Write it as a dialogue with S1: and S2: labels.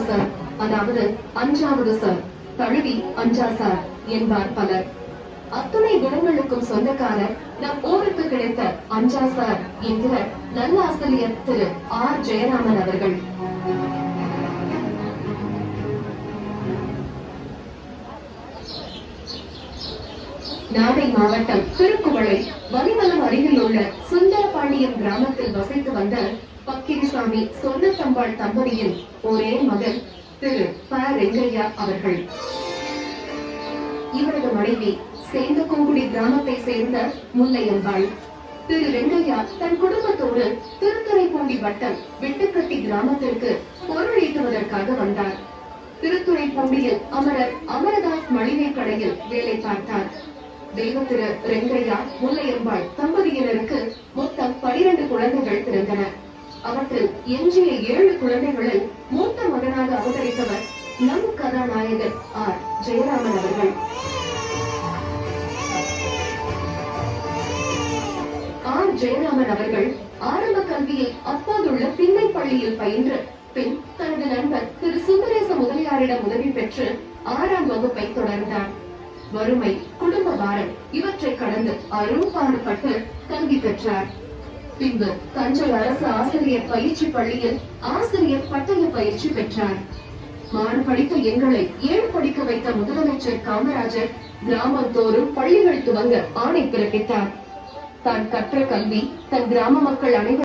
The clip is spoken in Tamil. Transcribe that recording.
S1: சார், அதாவது அஞ்சாவது சார், தழுவி அஞ்சா சார் என்பார் பலர். அத்துணை குணங்களுக்கும் சொந்தக்காரர் நம் ஊருக்கு கிடைத்த அஞ்சா சார் என்கிற நல்ல ஆசிரியர் திரு ஆர் ஜெயராமன் அவர்கள். நாகை மாவட்டம் திருக்குவளை வலிமலம் அருகில் உள்ள சுந்தரபாண்டியம் கிராமத்தில் வசித்து வந்த பக்கிரிசாமி சொன்னத்தம்பாள் தம்பதியின் ஒரே மகன் திரு ப ரெங்கையா அவர்கள். இவரது மனைவி சேந்தகோங்குடி கிராமத்தை சேர்ந்த முல்லையம்பாள். திரு ரெங்கையா தன் குடும்பத்தோடு திருத்துறைப்பூண்டி வட்டம் வெட்டுக்கட்டி கிராமத்திற்கு பொருள் ஈட்டுவதற்காக வந்தார். திருத்துறைப்பூண்டியில் அமரர் அமரதாஸ் மளிகை கடையில் வேலை பார்த்தார். தெய்வ திரு ரெங்கையா முல்லையம்பாள் தம்பதியினருக்கு மொத்தம் 12 குழந்தைகள் பிறந்தன. அவற்றில் எஞ்சிய 7 குழந்தைகளில் மூத்த மகனாக அவதரித்தவர் நம் கதாநாயகர் ஆர் ஜெயராமன் அவர்கள். ஆர் ஜெயராமன் அவர்கள் ஆரம்ப கல்வியை அப்போதுள்ள திண்ணை பள்ளியில் பயின்று பின் தனது நண்பர் திரு சுந்தரேச முதலியாரிடம் உதவி பெற்று 6ஆம் வகுப்பை தொடர்ந்தார். வறுமை, குடும்ப பாரம் இவற்றை கடந்து அரும்பாடுபட்டு கல்வி பெற்றார். பின்பு தஞ்சை அரசு ஆசிரியர் பயிற்சி பள்ளியில் ஆசிரியர் பட்டய பயிற்சி பெற்றார். மாடு படித்த எங்களை 7 படிக்க வைத்த முதலமைச்சர் காமராஜர் கிராமம் தோறும் பள்ளிகள் துவங்க ஆணை பிறப்பித்தார். தான் கற்ற கல்வி தன் கிராம மக்கள் அனைவரும்